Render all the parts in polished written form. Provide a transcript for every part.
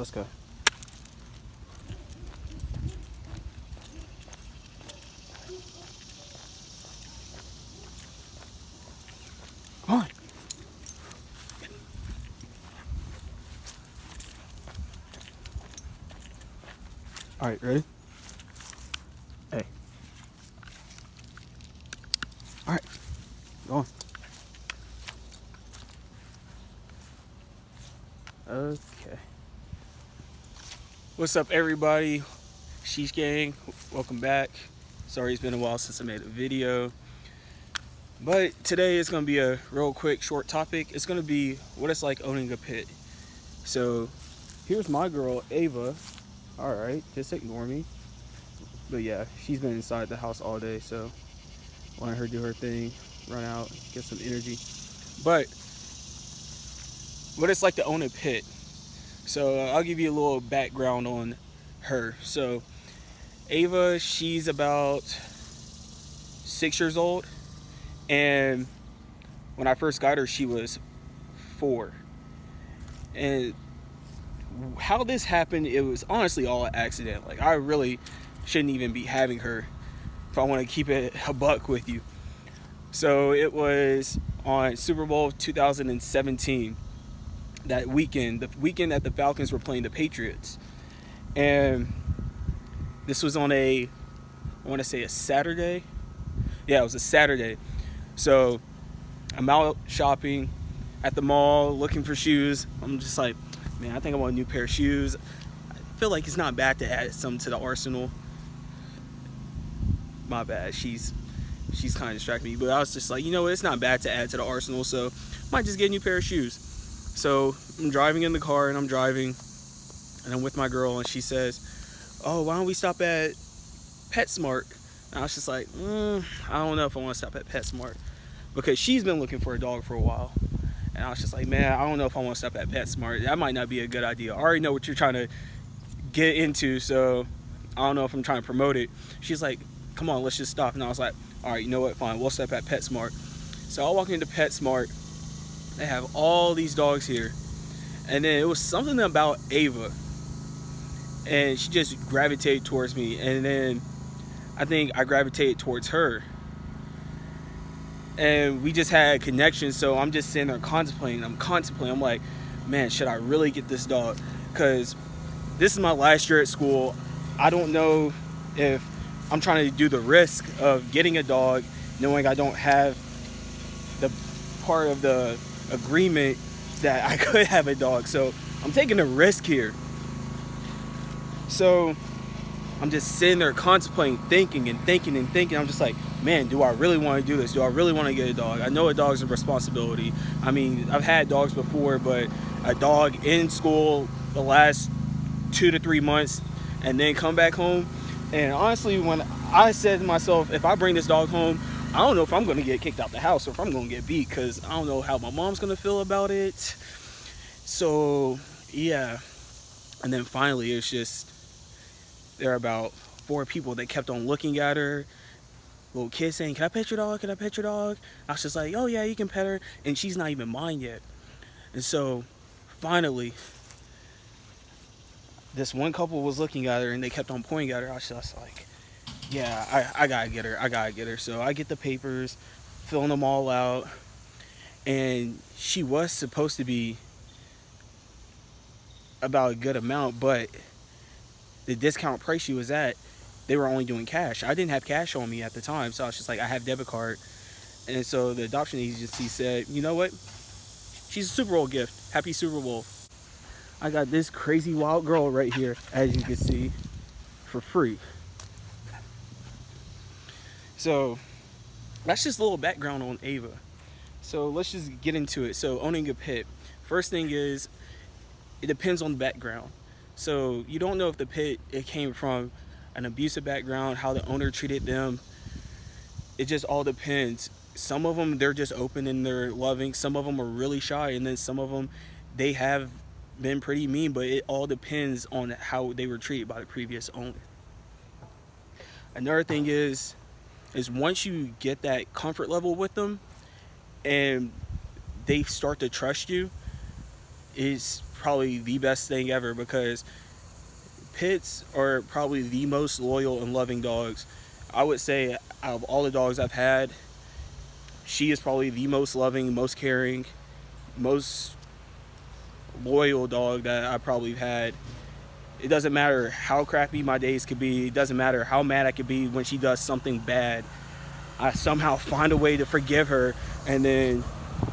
let's go. Come on. All right, ready? Hey. All right, go on. Okay. What's up, everybody? Sheesh gang, welcome back. Sorry it's been a while since I made a video. But today is going to be a real quick, short topic. It's going to be what it's like owning a pit. So, here's my girl, Ava. Alright, just ignore me. But yeah, she's been inside the house all day, so letting her do her thing, run out, get some energy. But, what it's like to own a pit. So, I'll give you a little background on her. So, Ava, she's about 6 years old. And when I first got her, she was 4. And how this happened, it was honestly all an accident. Like, I really shouldn't even be having her if I want to keep it a buck with you. So it was on Super Bowl 2017, that weekend, the weekend that the Falcons were playing the Patriots. And this was on I want to say a Saturday. Yeah, it was a Saturday. So I'm out shopping at the mall looking for shoes. I'm just like, man, I think I want a new pair of shoes. I feel like it's not bad to add some to the arsenal. My bad, she's kind of distracting me, but I was just like, you know what, it's not bad to add to the arsenal, so might just get a new pair of shoes. So I'm driving in the car, and I'm driving, and I'm with my girl, and she says, oh, why don't we stop at PetSmart? And I was just like, I don't know if I want to stop at PetSmart, because she's been looking for a dog for a while. And I was just like, man, I don't know if I want to stop at PetSmart. That might not be a good idea. I already know what you're trying to get into, so I don't know if I'm trying to promote it. She's like, come on, let's just stop. And I was like, all right, you know what, fine, we'll stop at PetSmart. So I walk into PetSmart. They have all these dogs here. And then it was something about Ava. And she just gravitated towards me. And then I think I gravitated towards her. And we just had a connection, so I'm just sitting there contemplating. I'm like, man, should I really get this dog? Because this is my last year at school. I don't know if I'm trying to do the risk of getting a dog, knowing I don't have the part of the agreement that I could have a dog. So I'm taking a risk here. So I'm just sitting there contemplating, thinking. I'm just like, man, do I really want to do this? Do I really want to get a dog? I know a dog's a responsibility. I mean, I've had dogs before, but a dog in school the last 2 to 3 months and then come back home. And honestly, when I said to myself, if I bring this dog home, I don't know if I'm going to get kicked out the house or if I'm going to get beat, because I don't know how my mom's going to feel about it. So, yeah. And then finally, it's just, there are about 4 people that kept on looking at her. Little kid saying, can I pet your dog? Can I pet your dog? I was just like, oh yeah, you can pet her. And she's not even mine yet. And so finally, this one couple was looking at her and they kept on pointing at her. I was just like, yeah, I gotta get her. So I get the papers, filling them all out. And she was supposed to be about a good amount, but the discount price she was at, they were only doing cash. I didn't have cash on me at the time, so I was just like, I have debit card. And so the adoption agency said, you know what? She's a Super Bowl gift. Happy Super Bowl. I got this crazy wild girl right here, as you can see, for free. So that's just a little background on Ava. So let's just get into it. So owning a pet. First thing is, it depends on the background. So you don't know if the pet, it came from an abusive background, how the owner treated them. It just all depends. Some of them, they're just open and they're loving. Some of them are really shy, and then some of them, they have been pretty mean, but it all depends on how they were treated by the previous owner. Another thing is once you get that comfort level with them and they start to trust you, is probably the best thing ever, because pits are probably the most loyal and loving dogs. I would say out of all the dogs I've had, she is probably the most loving, most caring, most loyal dog that I probably had. It doesn't matter how crappy my days could be. It doesn't matter how mad I could be when she does something bad. I somehow find a way to forgive her, and then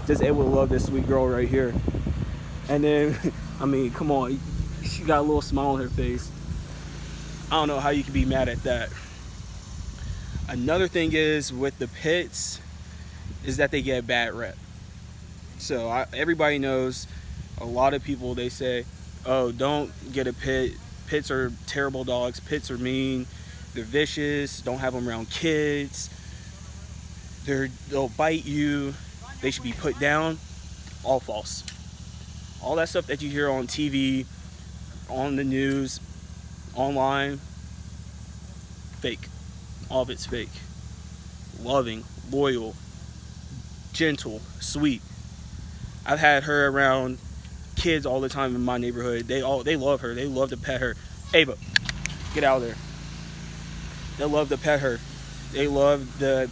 just able to love this sweet girl right here. And then, I mean, come on, she got a little smile on her face. I don't know how you can be mad at that. Another thing is with the pits is that they get a bad rep. So everybody knows, a lot of people, they say, oh, don't get a pit. Pits are terrible dogs. Pits are mean. They're vicious. Don't have them around kids. They'll bite you. They should be put down. All false. All that stuff that you hear on TV, on the news, online, fake. All of it's fake. Loving, loyal, gentle, sweet. I've had her around kids all the time in my neighborhood. They love her. They love to pet her. Ava, get out of there. They love to pet her. They love to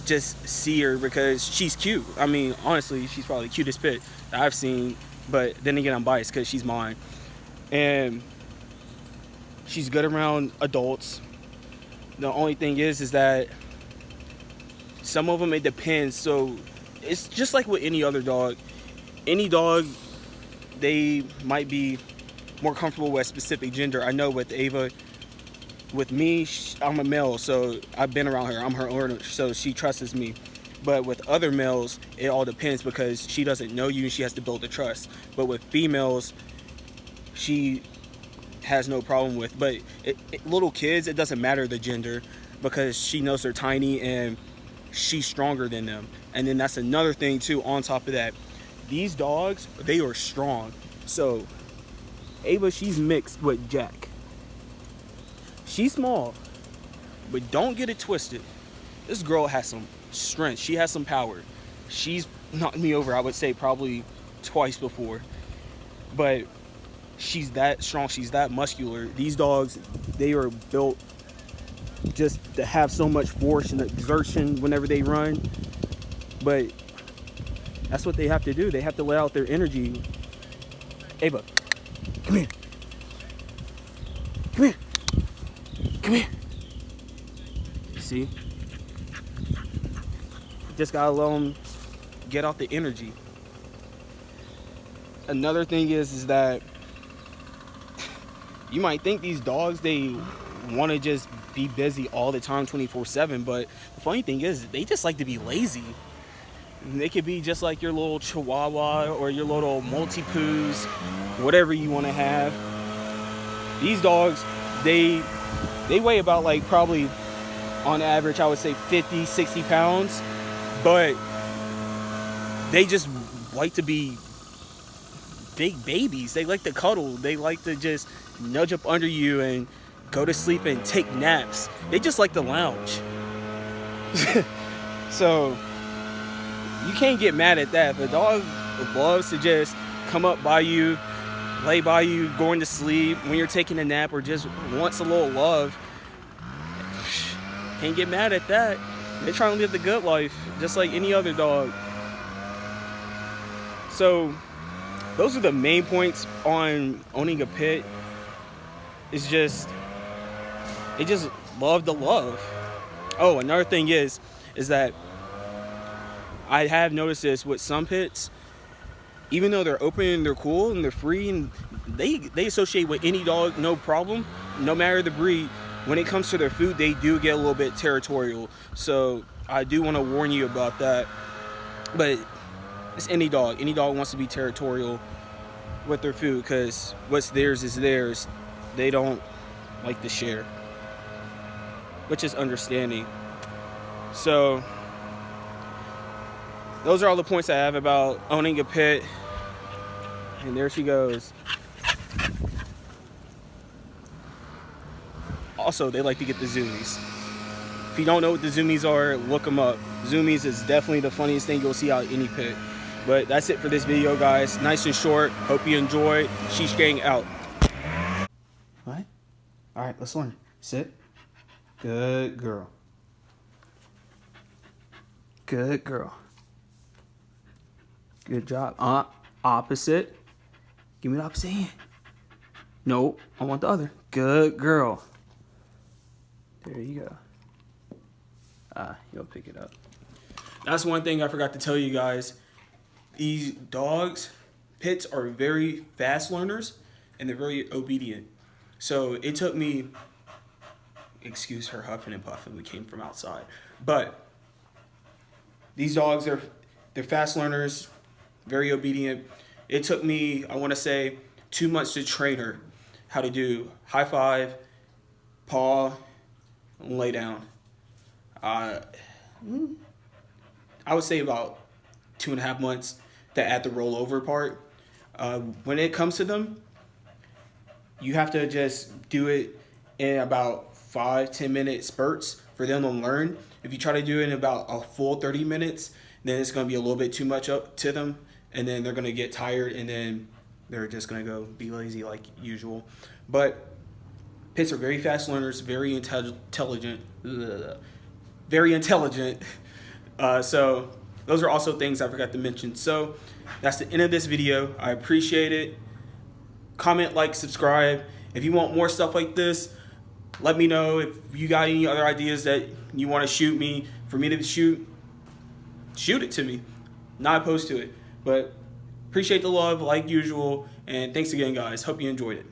just see her because she's cute. I mean, honestly, she's probably the cutest pit that I've seen. But then again, I'm biased because she's mine. And she's good around adults. The only thing is that some of them, it depends. So it's just like with any other dog. Any dog, they might be more comfortable with a specific gender. I know with Ava, with me, I'm a male, so I've been around her. I'm her owner, so she trusts me. But with other males, it all depends because she doesn't know you and she has to build the trust. But with females, she has no problem with. But little kids, it doesn't matter the gender because she knows they're tiny and she's stronger than them. And then that's another thing too, on top of that. These dogs, they are strong. So Ava, she's mixed with Jack. She's small, but don't get it twisted. This girl has some strength. She has some power. She's knocked me over, I would say, probably twice before. But she's that strong. She's that muscular. These dogs, they are built just to have so much force and exertion whenever they run. But that's what they have to do. They have to let out their energy. Ava, come here. Come here. Come here. See? Just gotta let them get out the energy. Another thing is that you might think these dogs, they want to just be busy all the time 24/7, but the funny thing is they just like to be lazy. They could be just like your little Chihuahua or your little Maltese, whatever you want to have. These dogs, they weigh about like probably on average, I would say 50, 60 pounds, but they just like to be big babies. They like to cuddle. They like to just nudge up under you and go to sleep and take naps. They just like to lounge. So you can't get mad at that. If a dog loves to just come up by you, lay by you, going to sleep when you're taking a nap, or just wants a little love, can't get mad at that. They're trying to live the good life, just like any other dog. So those are the main points on owning a pit. It's just, they just love the love. Oh, another thing is that I have noticed this with some pits. Even though they're open and they're cool and they're free and they associate with any dog, no problem, no matter the breed. When it comes to their food, they do get a little bit territorial. So I do want to warn you about that. But it's any dog. Any dog wants to be territorial with their food because what's theirs is theirs. They don't like to share, which is understanding. So those are all the points I have about owning a pit. And there she goes. Also, they like to get the zoomies. If you don't know what the zoomies are, look them up. Zoomies is definitely the funniest thing you'll see out of any pit. But that's it for this video, guys. Nice and short. Hope you enjoyed. Sheesh gang out. What? All right, let's learn. Sit. Good girl. Good girl. Good job. Opposite. Give me the opposite hand. No, I want the other. Good girl. There you go. You'll pick it up. That's one thing I forgot to tell you guys. These dogs, pits, are very fast learners and they're very obedient. So it took me, excuse her huffing and puffing, we came from outside. But these dogs they're fast learners, very obedient. It took me, I want to say, 2 months to train her how to do high five, paw, and lay down. I would say about 2.5 months to add the rollover part. When it comes to them, you have to just do it in about 5-10 minute spurts for them to learn. If you try to do it in about a full 30 minutes, then it's going to be a little bit too much up to them, and then they're going to get tired, and then they're just going to go be lazy like usual. But pits are very fast learners, very intelligent. Very intelligent. So those are also things I forgot to mention. So that's the end of this video. I appreciate it. Comment, like, subscribe. If you want more stuff like this, let me know. If you got any other ideas that you want to shoot me, for me to shoot it to me. Not opposed to it. But appreciate the love like usual. And thanks again, guys. Hope you enjoyed it.